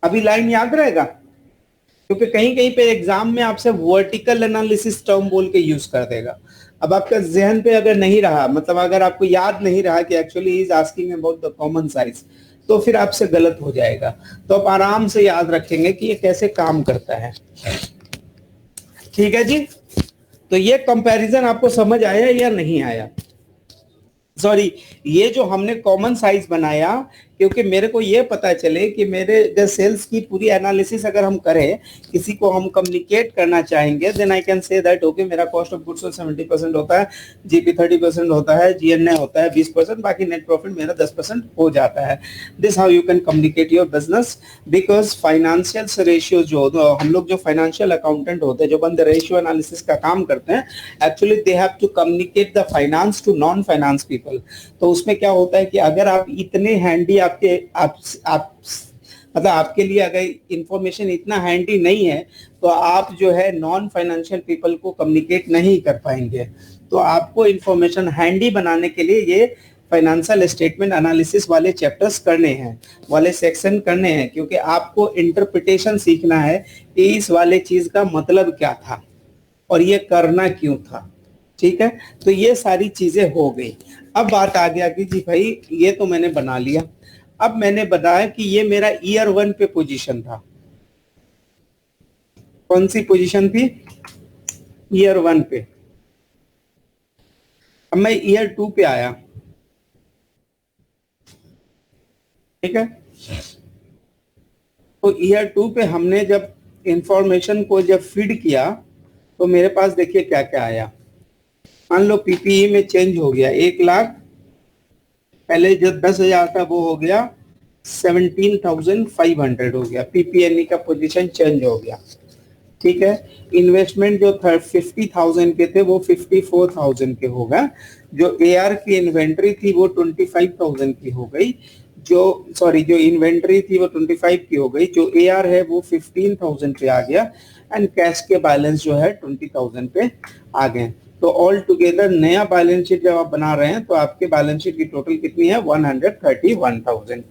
अभी लाइन याद रहेगा? क्योंकि कहीं कहीं पे एग्जाम में आपसे वर्टिकल एनालिसिस टर्म बोल के यूज कर देगा। अब आपका जहन पे अगर नहीं रहा, मतलब अगर आपको याद नहीं रहा कि actually is asking about the common size, तो फिर आपसे गलत हो जाएगा। तो आप आराम से याद रखेंगे कि ये कैसे काम करता है। ठीक है जी। तो ये कंपैरिजन आपको समझ आया या नहीं आया? सॉरी, ये जो हमने कॉमन साइज बनाया, क्योंकि मेरे को ये पता चले कि मेरे सेल्स की पूरी एनालिसिस अगर हम करें, किसी को हम कम्युनिकेट करना चाहेंगे, then I can say that okay मेरा कॉस्ट ऑफ गुड्स 70% होता है, जीपी 30% होता है, जीएनए होता है 20%, बाकी नेट प्रॉफिट मेरा 10% हो जाता है। This how you can communicate your business, because financial ratio जो हम लोग जो फाइनेंशियल अकाउंटेंट होते हैं, जो बंदे रेशियो एनालिसिस का काम करते हैं, actually they have to communicate the finance to non finance people. तो उसमें क्या होता है कि अगर आप इतने हैंडी आप मतलब आपके लिए अगर इंफॉर्मेशन इतना हैंडी नहीं है, तो आप जो है नॉन फाइनेंशियल पीपल को कम्युनिकेट नहीं कर पाएंगे। तो आपको इंफॉर्मेशन हैंडी बनाने के लिए ये फाइनेंशियल स्टेटमेंट एनालिसिस वाले चैप्टर्स करने हैं, वाले सेक्शन करने हैं, क्योंकि आपको इंटरप्रिटेशन सीखना है कि इस वाले चीज का मतलब क्या था और ये करना क्यों था। ठीक है, तो ये सारी चीजें हो गई। अब बात आ गया कि जी भाई ये तो मैंने बना लिया। अब मैंने बताया कि ये मेरा ईयर 1 पे पोजीशन था। कौन सी पोजीशन थी? ईयर 1 पे। अब मैं ईयर 2 पे आया। ठीक है, तो ईयर 2 पे हमने जब इंफॉर्मेशन को जब फीड किया, तो मेरे पास देखिए क्या क्या आया। मान लो पीपीई में चेंज हो गया, 1 लाख, पहले जो 10,000 था वो हो गया 17,500 हो गया, पीपीएनई का पोजीशन चेंज हो गया। ठीक है, इन्वेस्टमेंट जो 50,000 के थे वो 54,000 के हो गए। जो एआर की इन्वेंट्री थी वो 25,000 की हो गई। जो इन्वेंट्री थी वो 25 की हो गई। जो एआर है वो 15,000 पे आ गया। एंड कैश के बैलेंस जो है 20,000 पे आ गए। तो ऑल टुगेदर नया बैलेंस शीट जब आप बना रहे हैं, तो आपके बैलेंस शीट की टोटल कितनी है? 131,000।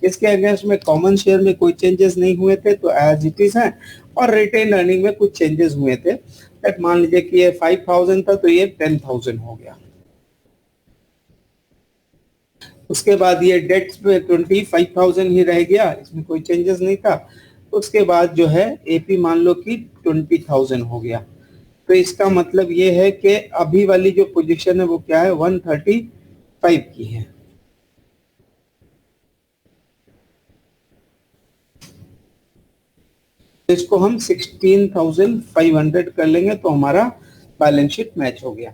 इसके अगेंस्ट में कॉमन शेयर में कोई चेंजेस नहीं हुए थे, तो एज इट इज है। और रिटेन अर्निंग में कुछ चेंजेस हुए थे। बट मान लीजिए कि ये 5,000 था, तो ये 10,000 हो गया। उसके बाद ये डेट्स पे 25,000 ही रह गया, इसमें कोई चेंजेस नहीं था। उसके बाद जो है एपी मान लो कि 20,000 हो गया। तो इसका मतलब ये है कि अभी वाली जो पोजीशन है वो क्या है? 135 की है। इसको हम 16,500 कर लेंगे तो हमारा बैलेंस शीट मैच हो गया।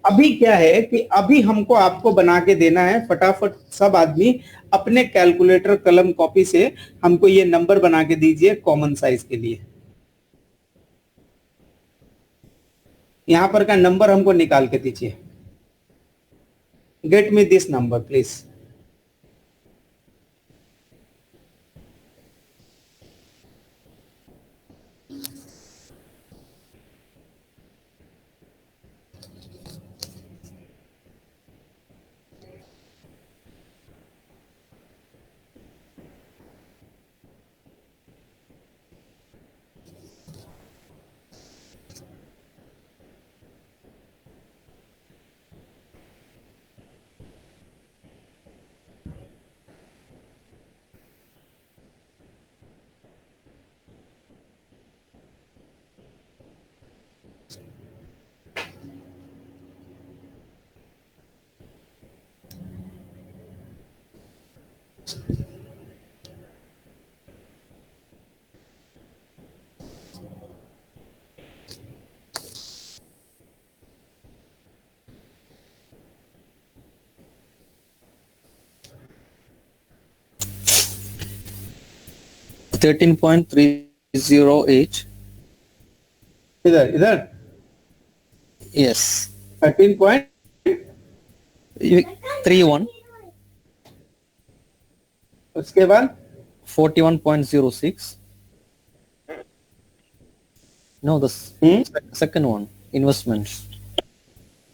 अभी क्या है कि अभी हमको आपको बना के देना है फटाफट। सब आदमी अपने कैलकुलेटर कलम कॉपी से हमको ये नंबर बना के दीजिए कॉमन साइज के लिए। यहां पर का नंबर हमको निकाल के दीजिए। Get me this number please. $13.308. इधर इधर Yes. 13.31। उसके बाद 41.06. No, the second one, investments.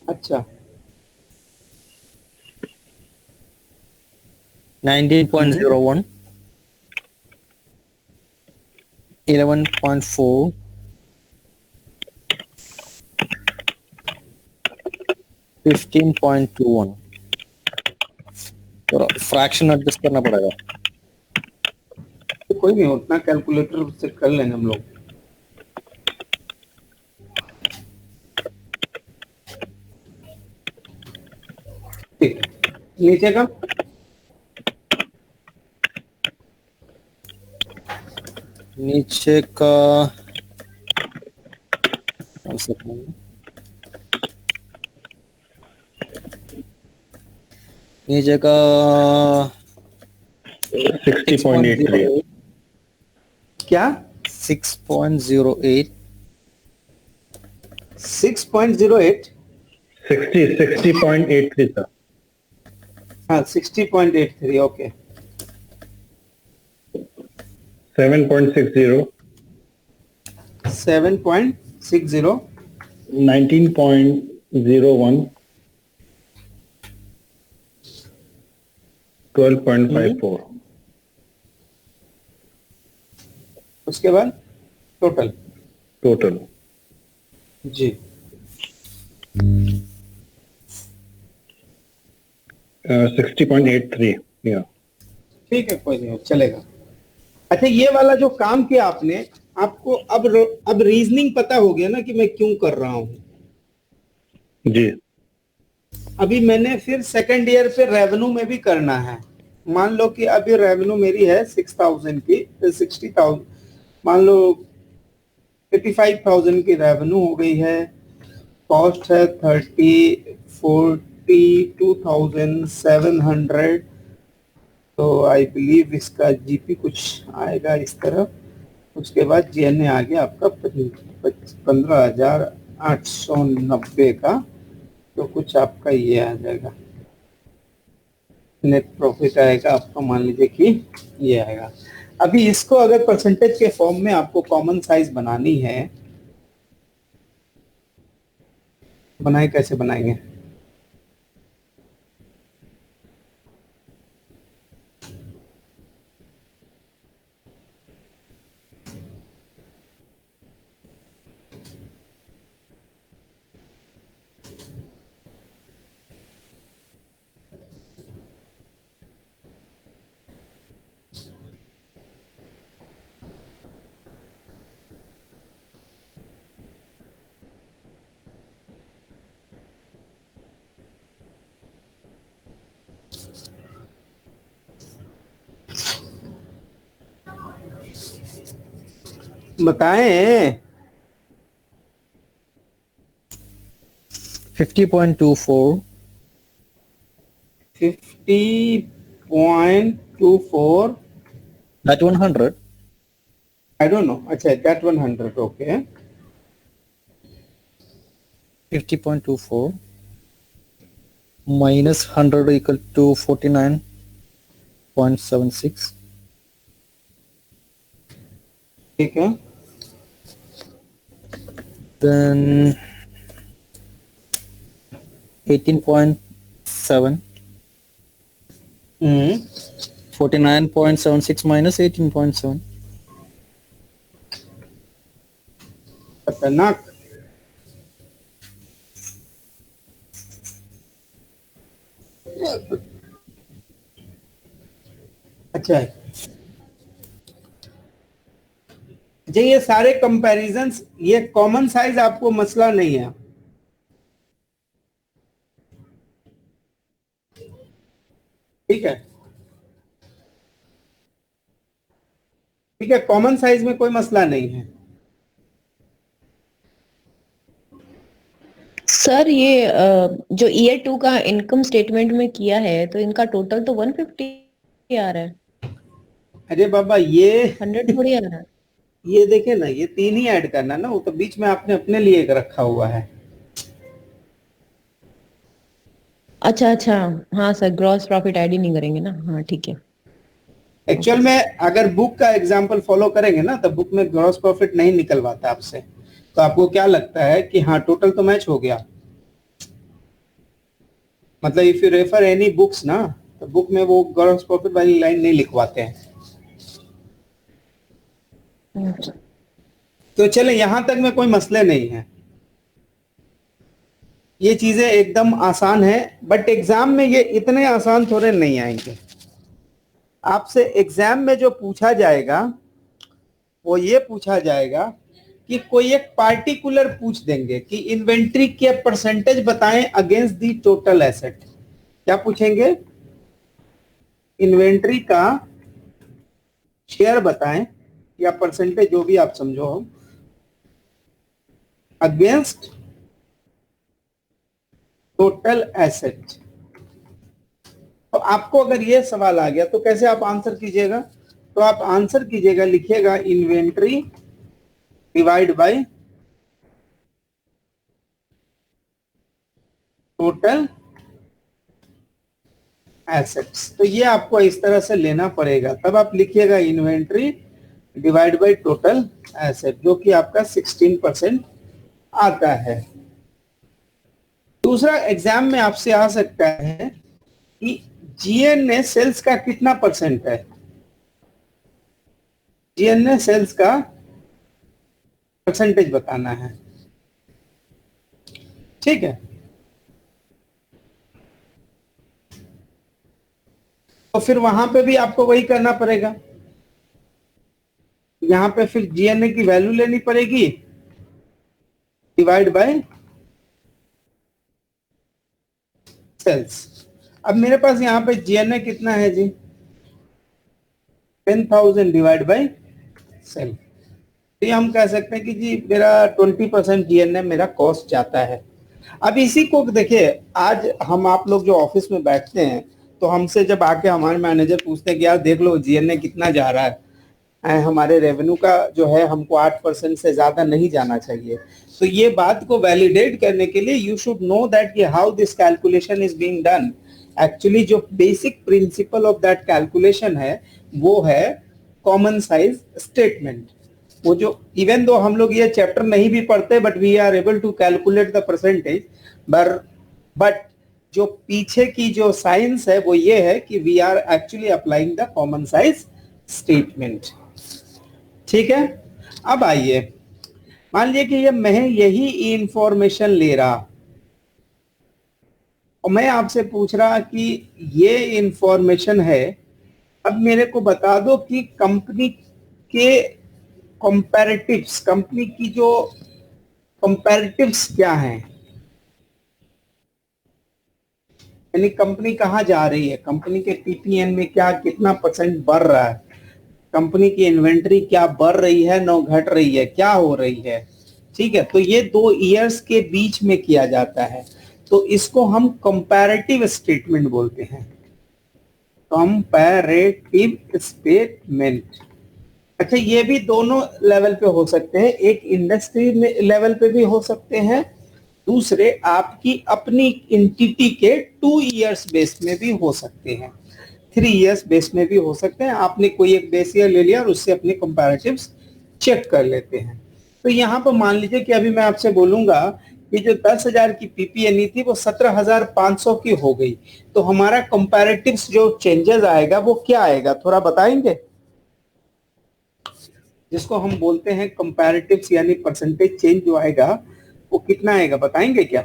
अच्छा 19.01. 11.4, 15.21। तो फ्रैक्शन एडजस्ट करना पड़ेगा। तो कोई नहीं, उतना कैलकुलेटर से कर लेंगे हम लोग। ठीक है, नीचे का नीचे का 1 सेकंड, नीचे का 60.83। क्या 6.08, 6.08? 60.83 था। हाँ 60.83, ओके। 7.60, 7.60, 19.01, 12.54। उसके बाद टोटल टोटल जी 60.83। या ठीक है, कोई नहीं, चलेगा। अच्छा, ये वाला जो काम किया आपने, आपको अब रीजनिंग पता हो गया ना कि मैं क्यों कर रहा हूँ। जी। अभी मैंने फिर सेकंड ईयर पे रेवेन्यू में भी करना है। मान लो कि अभी रेवेन्यू मेरी है 6,000 की, 60,000 मान लो, 85,000 की रेवेन्यू हो गई है। कॉस्ट है 42,700। तो आई बिलीव इसका जीपी कुछ आएगा इस तरफ। उसके बाद जीएनए आ गया आपका 15,890 का। तो कुछ आपका ये आ जाएगा, नेट प्रॉफिट आएगा आपका, मान लीजिए कि ये आएगा। अभी इसको अगर परसेंटेज के फॉर्म में आपको कॉमन साइज बनानी है, बनाए कैसे बनाएंगे? बताएं। 50.24, 50.24, that 100, आई डोंट नो। अच्छा, that 100, okay. 50.24 minus 100 equal to 49.76, ठीक है, then 18.7, 49.76 minus 18.7, खतरनाक। अच्छा है। अच्छा, ये सारे कंपैरिजंस, ये कॉमन साइज आपको मसला नहीं है। ठीक है, ठीक है, कॉमन साइज में कोई मसला नहीं है। सर ये जो ईयर 2 का इनकम स्टेटमेंट में किया है तो इनका टोटल तो 150 आ रहा है, अरे बाबा, ये 100 थोड़ी आ रहा है। ये देखे ना, ये 3 ही ऐड करना ना, वो तो बीच में आपने अपने लिए एक रखा हुआ है। अच्छा अच्छा, हाँ सर, ग्रॉस प्रॉफिट ऐड ही नहीं करेंगे ना, हाँ ठीक है। एक्चुअल में अगर बुक का एग्जांपल फॉलो करेंगे ना, तो बुक में ग्रॉस प्रॉफिट नहीं निकलवाता आपसे। तो आपको क्या लगता है कि हाँ टोटल तो मैच हो गया। मतलब if you refer any books ना, तो बुक में वो ग्रॉस प्रॉफिट वाली लाइन नहीं लिखवाते हैं। अच्छा। तो चले यहां तक में कोई मसले नहीं है, ये चीजें एकदम आसान है, बट एग्जाम में ये इतने आसान थोड़े नहीं आएंगे। आपसे एग्जाम में जो पूछा जाएगा वो ये पूछा जाएगा कि कोई एक पार्टिकुलर पूछ देंगे कि इन्वेंट्री के परसेंटेज बताएं अगेंस्ट दी टोटल एसेट। क्या पूछेंगे? इन्वेंट्री का शेयर बताएं या परसेंटेज, जो भी आप समझो, अगेंस्ट टोटल एसेट। तो आपको अगर ये सवाल आ गया तो कैसे आप आंसर कीजिएगा? तो आप आंसर कीजिएगा, लिखिएगा inventory divide by total assets. तो ये आपको इस तरह से लेना पड़ेगा, तब आप लिखिएगा inventory divide by total asset, जो कि आपका 16% आता है। दूसरा एग्जाम में आपसे आ सकता है कि जीएनए सेल्स का कितना परसेंट है। जीएनए सेल्स का परसेंटेज बताना है, ठीक है। तो फिर वहां पे भी आपको वही करना पड़ेगा, यहां पे फिर जीएनए की वैल्यू लेनी पड़ेगी डिवाइड बाय सेल्स। अब मेरे पास यहाँ पे जीएनए कितना है जी? 10,000 डिवाइड बाय सेल। तो हम कह सकते हैं कि जी मेरा 20% जीएनए मेरा कॉस्ट जाता है। अब इसी को देखिए, आज हम आप लोग जो ऑफिस में बैठते हैं तो हमसे जब आके हमारे मैनेजर पूछते हैं कि यार देख लो जीएनए कितना जा रहा है, हमारे रेवेन्यू का जो है हमको 8% से ज्यादा नहीं जाना चाहिए। तो ये बात को वैलिडेट करने के लिए यू शुड नो दैट कि how this calculation is being done. Actually जो basic principle of that calculation है वो है कॉमन साइज स्टेटमेंट। वो जो इवन दो हम लोग ये चैप्टर नहीं भी पढ़ते but we are able to calculate the percentage, but जो पीछे की जो साइंस है वो ये है कि we are actually applying the common size statement, ठीक है। अब आइए, मान लीजिए कि ये मैं यही इंफॉर्मेशन ले रहा और मैं आपसे पूछ रहा कि ये इंफॉर्मेशन है, अब मेरे को बता दो कि कंपनी के कंपैरेटिव्स, कंपनी की जो कंपैरेटिव्स क्या हैं, यानी कंपनी कहाँ जा रही है, कंपनी के टीपीएन में क्या कितना परसेंट बढ़ रहा है, कंपनी की इन्वेंट्री क्या बढ़ रही है न घट रही है, क्या हो रही है, ठीक है। तो ये 2 ईयर्स के बीच में किया जाता है, तो इसको हम कंपैरेटिव स्टेटमेंट बोलते हैं, कंपैरेटिव स्टेटमेंट। अच्छा, ये भी दोनों लेवल पे हो सकते हैं, एक इंडस्ट्री में लेवल पे भी हो सकते हैं, दूसरे आपकी अपनी एंटिटी के 2 ईयर्स बेस में भी हो सकते हैं, 3 ईयर्स बेस में भी हो सकते हैं। आपने कोई एक बेस ईयर ले लिया और उससे अपने कंपैरेटिव्स चेक कर लेते हैं। तो यहाँ पर मान लीजिए कि अभी मैं आपसे बोलूंगा कि जो 10,000 की पीपीएनई थी वो 17,500 की हो गई, तो हमारा कंपैरेटिव्स जो चेंजेस आएगा वो क्या आएगा, थोड़ा बताएंगे? जिसको हम बोलते हैं कंपैरेटिव्स यानी परसेंटेज चेंज जो आएगा वो कितना आएगा, बताएंगे क्या?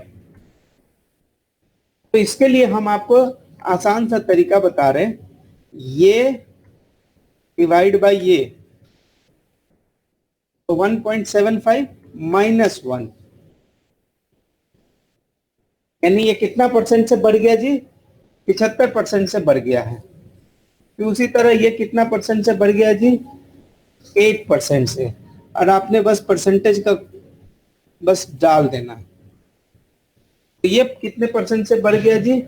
तो इसके लिए हम आपको आसान सा तरीका बता रहे हैं, ये डिवाइड बाय ये, तो 1.75 माइनस 1, यानी ये कितना परसेंट से बढ़ गया जी? 75% से बढ़ गया है। फिर उसी तरह ये कितना परसेंट से बढ़ गया जी? 8% से। और आपने बस परसेंटेज का बस डाल देना। तो ये कितने परसेंट से बढ़ गया जी?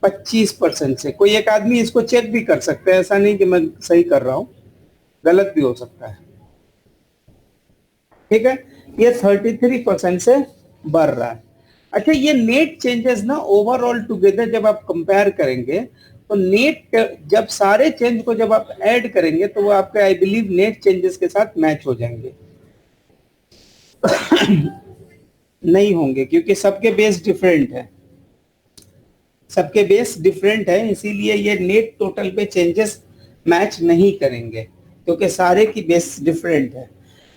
25% से। कोई एक आदमी इसको चेक भी कर सकता है, ऐसा नहीं कि मैं सही कर रहा हूं, गलत भी हो सकता है, ठीक है। ये 33% से बढ़ रहा है। अच्छा, ये नेट चेंजेस ना ओवरऑल टुगेदर जब आप कंपेयर करेंगे तो नेट, जब सारे चेंज को जब आप ऐड करेंगे तो वो आपके आई बिलीव नेट चेंजेस के साथ मैच हो जाएंगे। नहीं होंगे, क्योंकि सबके बेस डिफरेंट है, सबके बेस डिफरेंट है, इसीलिए ये नेट टोटल पे चेंजेस मैच नहीं करेंगे, क्योंकि सारे की बेस डिफरेंट है।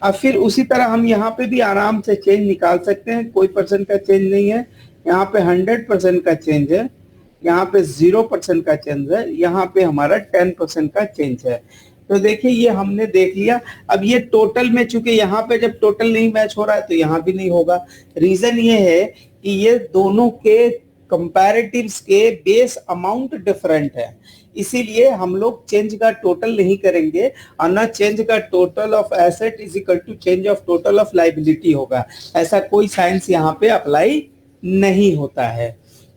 अब फिर उसी तरह हम यहाँ पे भी आराम से चेंज निकाल सकते हैं, कोई परसेंट का चेंज नहीं है, यहाँ पे 100% का चेंज है, यहाँ पे 0% का चेंज है, यहाँ पे हमारा 10% का चेंज है। तो देखिए ये हमने देख लिया। अब ये टोटल में, चूंकि यहाँ पे जब टोटल नहीं मैच हो रहा है तो यहाँ भी नहीं होगा। रीजन ये है कि ये दोनों के कंपैरेटिव्स के बेस अमाउंट डिफरेंट है, इसीलिए हम लोग चेंज का टोटल नहीं करेंगे, और ना चेंज का total of asset is equal to change of total of liability होगा। ऐसा कोई साइंस यहाँ पे अप्लाई नहीं होता है।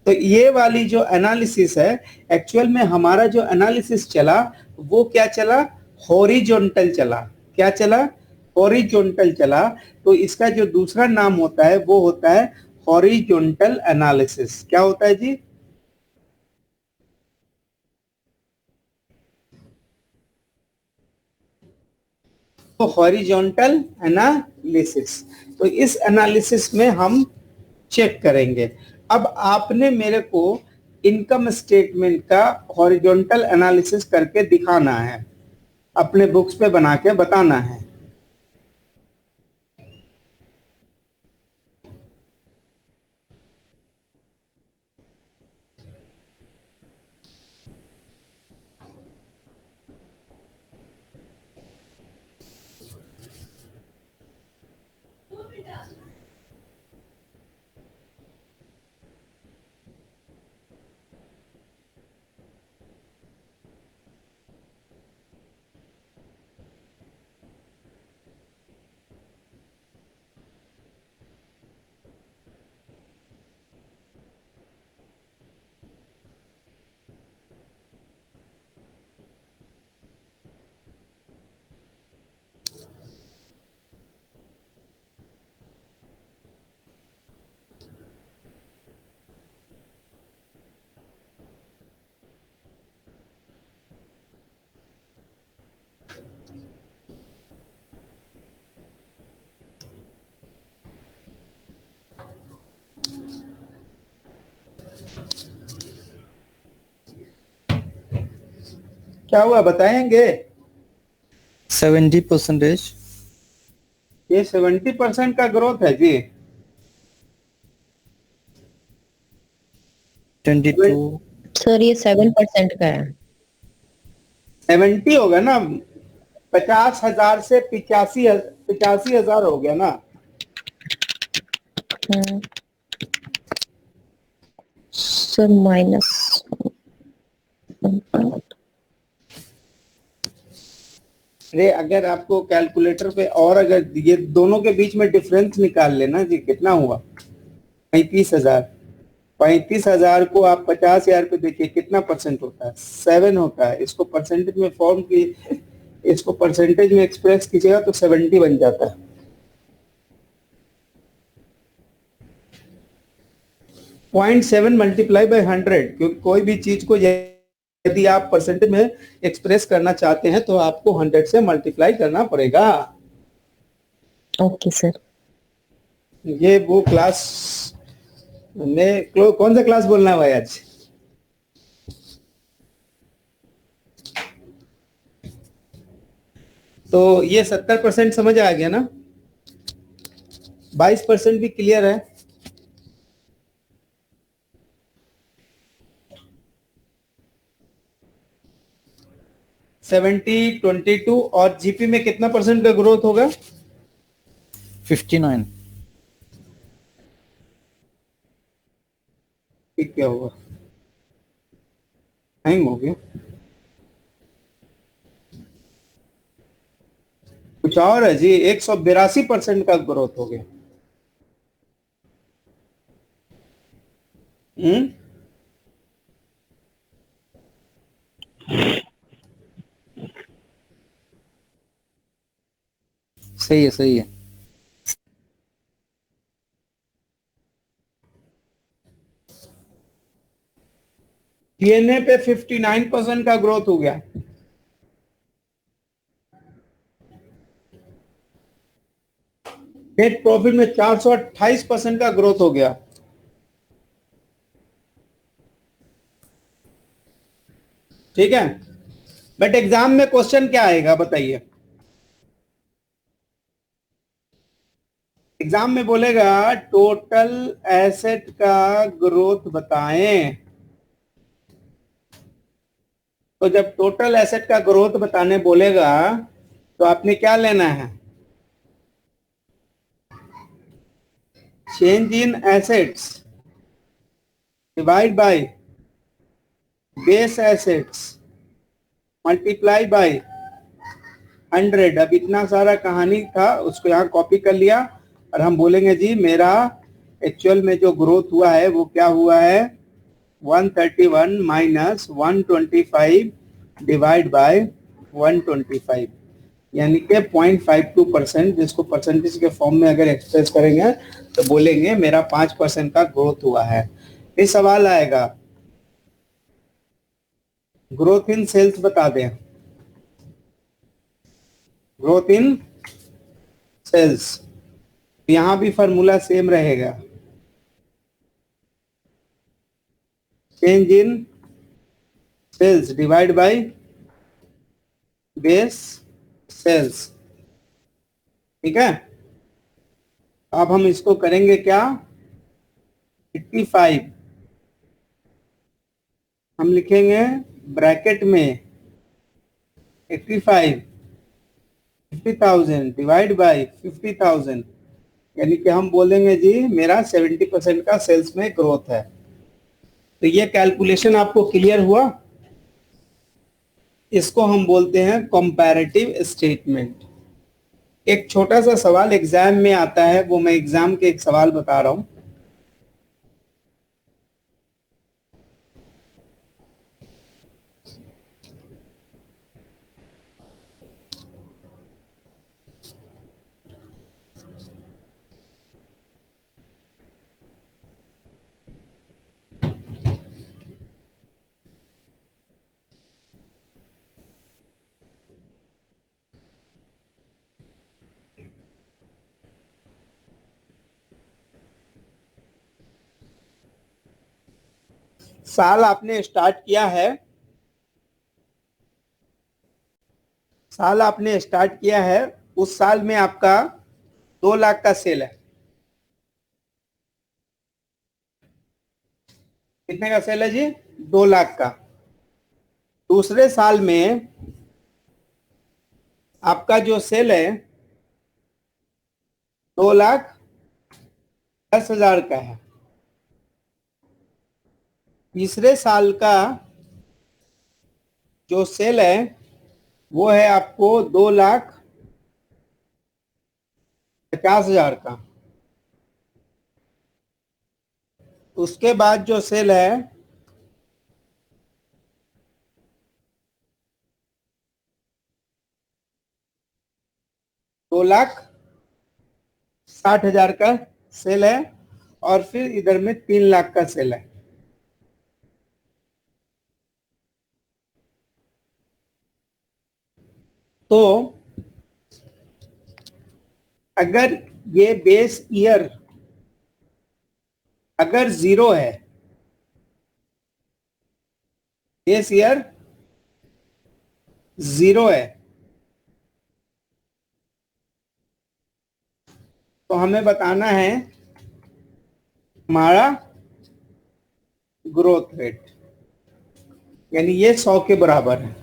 तो ये वाली जो एनालिसिस है, एक्चुअल में हमारा जो एनालिसिस चला वो क्या चला, हॉरिजॉन्टल चला। क्या चला, हॉरिजॉन्टल चला। तो इसका जो दूसरा नाम होता है वो होता है हॉरिजॉन्टल एनालिसिस। क्या होता है जी, तो हॉरिजॉन्टल एनालिसिस। तो इस एनालिसिस में हम चेक करेंगे। अब आपने मेरे को इनकम स्टेटमेंट का हॉरिजॉन्टल एनालिसिस करके दिखाना है, अपने बुक्स पे बना के बताना है। क्या हुआ बताएंगे? 70%. ये 70% का ग्रोथ है जी। 22. सर ये 7% का है। 70 होगा ना, 50,000 से 85,000 हो गया ना। Sir minus. अरे अगर आपको कैलकुलेटर पे, और अगर ये दोनों के बीच में डिफरेंस निकाल लेना जी, कितना हुआ, 35,000। 35,000 को आप 50,000 पे देखिए कितना परसेंट होता है, 7 होता है। इसको परसेंटेज में फॉर्म की, इसको परसेंटेज में एक्सप्रेस कीजिएगा तो 70 बन जाता है। पॉइंट 7 मल्टीप्लाई बाई 100, क्योंकि कोई भी चीज को यदि आप परसेंटेज में एक्सप्रेस करना चाहते हैं तो आपको 100 से मल्टीप्लाई करना पड़ेगा। Okay sir. ये वो क्लास में कौन सा क्लास बोलना है भाई आज? तो ये 70% समझ आ गया ना, 22% भी क्लियर है। सेवेंटी 22 और जीपी में कितना परसेंट का ग्रोथ होगा? 59. ठीक, क्या होगा, हैंग हो गया, कुछ और है जी। 182% का ग्रोथ हो गया। सही है, सही है. डीएनए पे 59% का ग्रोथ हो गया। नेट प्रॉफिट में 428% का ग्रोथ हो गया। ठीक है, बट एग्जाम में क्वेश्चन क्या आएगा बताइए? एग्जाम में बोलेगा टोटल एसेट का ग्रोथ बताएं, तो जब टोटल एसेट का ग्रोथ बताने बोलेगा तो आपने क्या लेना है, change in assets divide by base assets multiply by 100। अब इतना सारा कहानी था, उसको यहाँ कॉपी कर लिया और हम बोलेंगे जी मेरा एक्चुअल में जो ग्रोथ हुआ है वो क्या हुआ है, 131 माइनस 125 डिवाइड बाय 125, यानी कि 0.52%, जिसको परसेंटेज के फॉर्म में अगर एक्सप्रेस करेंगे तो बोलेंगे मेरा 5% का ग्रोथ हुआ है। ये सवाल आएगा ग्रोथ इन सेल्स बता दें, ग्रोथ इन सेल्स, यहां भी फॉर्मूला सेम रहेगा, change in sales divide by base sales. ठीक है, अब हम इसको करेंगे क्या, 85 हम लिखेंगे ब्रैकेट में 85 50,000 डिवाइड बाय 50,000, यानी कि हम बोलेंगे जी मेरा 70% का सेल्स में ग्रोथ है। तो ये कैलकुलेशन आपको क्लियर हुआ, इसको हम बोलते हैं कंपैरेटिव स्टेटमेंट। एक छोटा सा सवाल एग्जाम में आता है, वो मैं एग्जाम के एक सवाल बता रहा हूं। साल आपने स्टार्ट किया है, साल आपने स्टार्ट किया है, उस साल में आपका 2 लाख का सेल है। कितने का सेल है जी, 2 लाख का। दूसरे साल में आपका जो सेल है 2,10,000 का है। तीसरे साल का जो सेल है वो है आपको 2,50,000 का। उसके बाद जो सेल है 2,60,000 का सेल है, और फिर इधर में 3 लाख का सेल है। तो अगर ये बेस ईयर अगर 0 है, बेस ईयर 0 है, तो हमें बताना है हमारा ग्रोथ रेट, यानी ये 100 के बराबर है।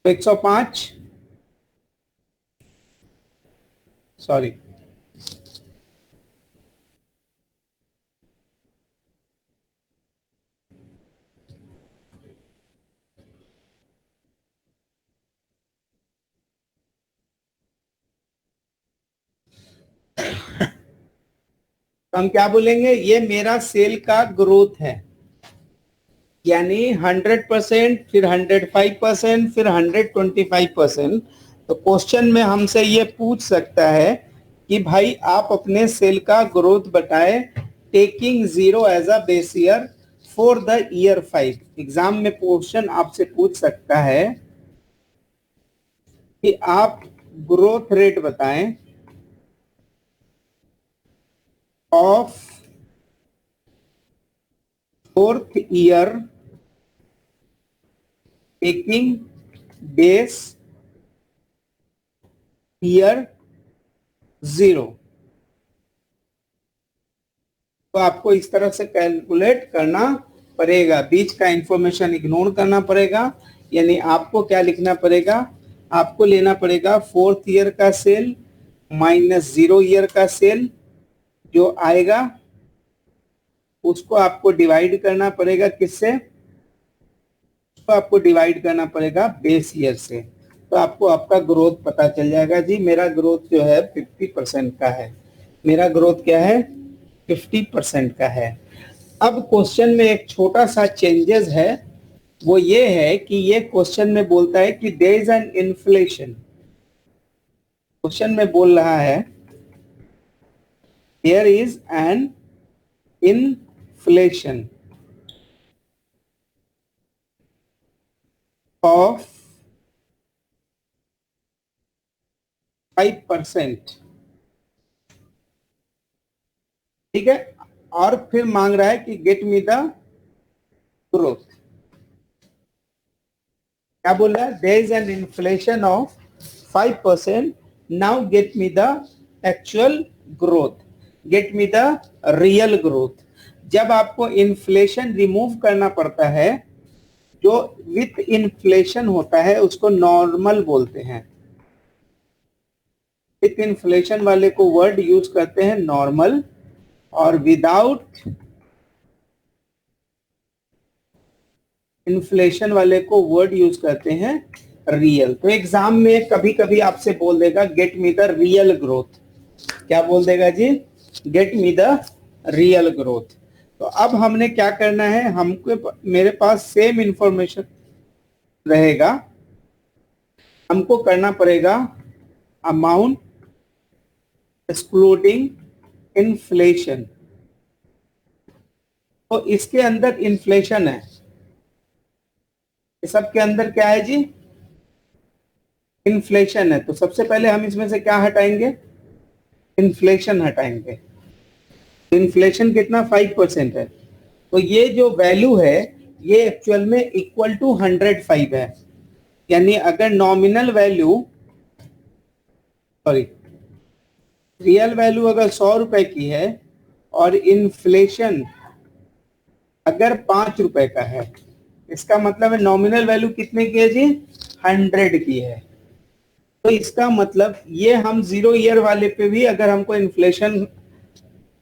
तो 105, सॉरी, तो हम क्या बोलेंगे, ये मेरा सेल का ग्रोथ है, यानी 100%, फिर 105%, फिर 125%। तो क्वेश्चन में हमसे ये पूछ सकता है कि भाई आप अपने सेल का ग्रोथ बताएं taking 0 as a base year for the year 5। Exam में क्वेश्चन आपसे पूछ सकता है कि आप ग्रोथ रेट बताएं of 4th year taking base year 0। तो आपको इस तरह से कैलकुलेट करना पड़ेगा, बीच का इंफॉर्मेशन इग्नोर करना पड़ेगा। यानी आपको क्या लिखना पड़ेगा, आपको लेना पड़ेगा 4th ईयर का सेल माइनस 0 ईयर का सेल जो आएगा, उसको आपको डिवाइड करना पड़ेगा किससे, उसको आपको डिवाइड करना पड़ेगा बेस ईयर से। तो आपको आपका ग्रोथ पता चल जाएगा। जी मेरा ग्रोथ जो है 50% का है, मेरा ग्रोथ क्या है 50% का है। अब क्वेश्चन में एक छोटा सा चेंजेस है, वो ये है कि ये क्वेश्चन में बोलता है कि there is an inflation. Question में बोल रहा है there is an inflation of 5%, ठीक है। और फिर मांग रहा है कि गेट मी द ग्रोथ। क्या बोल रहा है, there is an inflation of 5%, now get me the actual growth, get me the real growth. जब आपको इन्फ्लेशन रिमूव करना पड़ता है, जो विथ इन्फ्लेशन होता है उसको नॉर्मल बोलते हैं। विथ इन्फ्लेशन वाले को वर्ड यूज करते हैं नॉर्मल, और विदाउट इन्फ्लेशन वाले को वर्ड यूज करते हैं रियल। तो एग्जाम में कभी कभी आपसे बोल देगा get me the real growth. क्या बोल देगा जी, get me the real growth. तो अब हमने क्या करना है, हमको मेरे पास सेम इंफॉर्मेशन रहेगा, हमको करना पड़ेगा अमाउंट एक्सक्लूडिंग इन्फ्लेशन। तो इसके अंदर इन्फ्लेशन है, इस सब के अंदर क्या है जी, इन्फ्लेशन है। तो सबसे पहले हम इसमें से क्या हटाएंगे, इन्फ्लेशन हटाएंगे। तो इन्फ्लेशन कितना 5% है, तो ये जो वैल्यू है ये एक्चुअल में इक्वल टू 105 है। यानी अगर nominal value, sorry real value अगर 100 रुपए की है और इन्फ्लेशन अगर 5 रुपए का है, इसका मतलब है नॉमिनल वैल्यू कितने की है जी, 100 की है। तो इसका मतलब ये हम 0 ईयर वाले पे भी अगर हमको इन्फ्लेशन,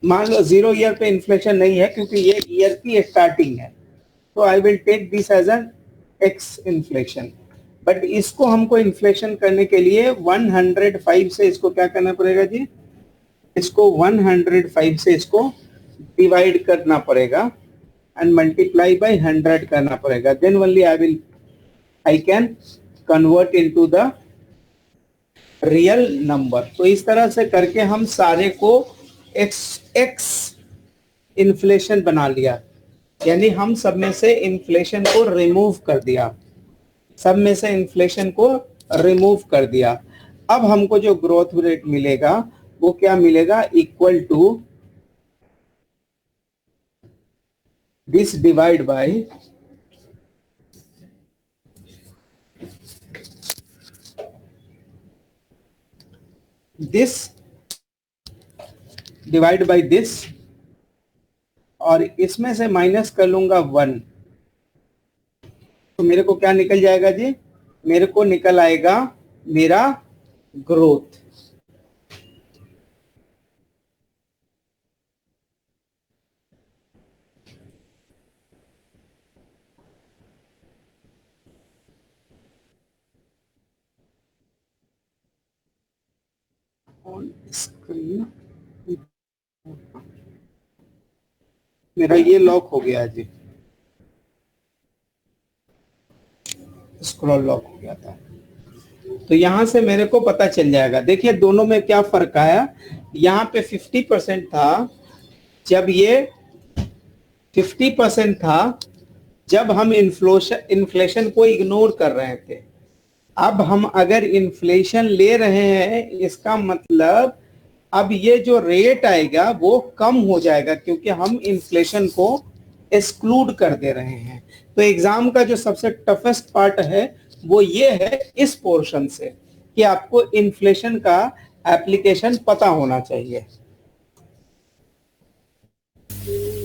मान लो 0 ईयर पे इन्फ्लेशन नहीं है क्योंकि ये ईयर की स्टार्टिंग है, तो I will take this as an x inflation. But इसको हमको इन्फ्लेशन करने के लिए 105 से इसको क्या करना पड़ेगा जी, इसको 105 से इसको डिवाइड करना पड़ेगा एंड मल्टीप्लाई बाय 100 करना पड़ेगा। Then only I can convert into the real number. तो इस तरह से करके हम सारे को एक्स इन्फ्लेशन बना लिया, यानी हम सब में से इन्फ्लेशन को रिमूव कर दिया, सब में से इन्फ्लेशन को रिमूव कर दिया। अब हमको जो ग्रोथ रेट मिलेगा वो क्या मिलेगा, equal to this divide by this divide by this, और इसमें से माइनस कर लूंगा 1, तो मेरे को क्या निकल जाएगा जी, मेरे को निकल आएगा मेरा ग्रोथ। ऑन स्क्रीन मेरा ये लॉक हो गया जी, स्क्रॉल लॉक हो गया था। तो यहां से मेरे को पता चल जाएगा। देखिए दोनों में क्या फर्क आया, यहाँ पे 50% था, जब ये 50% था जब हम इन्फ्लेशन को इग्नोर कर रहे थे। अब हम अगर इन्फ्लेशन ले रहे हैं, इसका मतलब अब ये जो रेट आएगा वो कम हो जाएगा क्योंकि हम इन्फ्लेशन को एक्सक्लूड कर दे रहे हैं। तो एग्जाम का जो सबसे टफेस्ट पार्ट है वो ये है इस पोर्शन से, कि आपको इन्फ्लेशन का एप्लीकेशन पता होना चाहिए।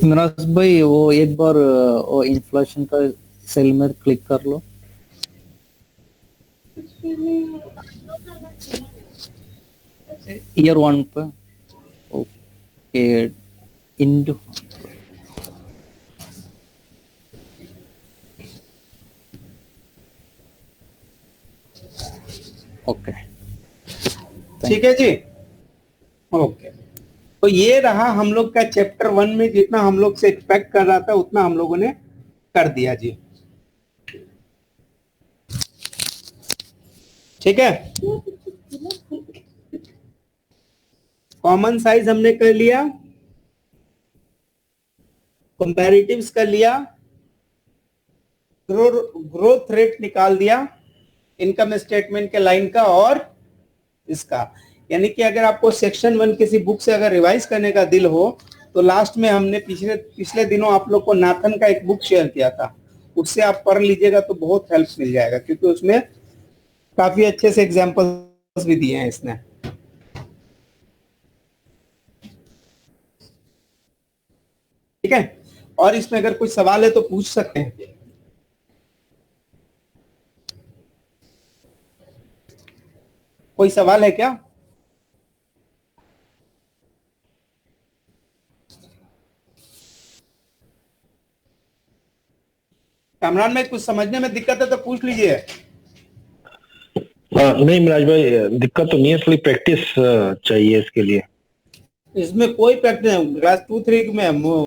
इमरान भाई वो एक बार वो इन्फ्लेशन का सेल में क्लिक कर लो। ईयर 1 पे ओके इंडो ओके ठीक है जी, ओके। तो ये रहा हम लोग का चैप्टर 1 में जितना हम लोग से एक्सपेक्ट कर रहा था उतना हम लोगों ने कर दिया जी। ठीक है, कॉमन साइज हमने कर लिया, कंपैरेटिव्स कर लिया, ग्रोथ रेट निकाल दिया इनकम स्टेटमेंट के लाइन का और इसका। यानी कि अगर आपको सेक्शन 1 किसी बुक से अगर रिवाइज करने का दिल हो तो लास्ट में हमने पिछले दिनों आप लोग को नाथन का एक बुक शेयर किया था, उससे आप पढ़ लीजिएगा तो बहुत हेल्प मिल जाएगा, क्योंकि उसमें काफी अच्छे से एग्जांपल्स भी दिए हैं इसने। ठीक है, और इसमें अगर कुछ सवाल है तो पूछ सकते हैं। कोई सवाल है क्या? कामरान में कुछ समझने में दिक्कत है तो पूछ लीजिए। नहीं मिराज भाई, दिक्कत तो नहीं है, थोड़ी प्रैक्टिस चाहिए इसके लिए। इसमें कोई प्रैक्टिस नहीं, क्लास 2-3 में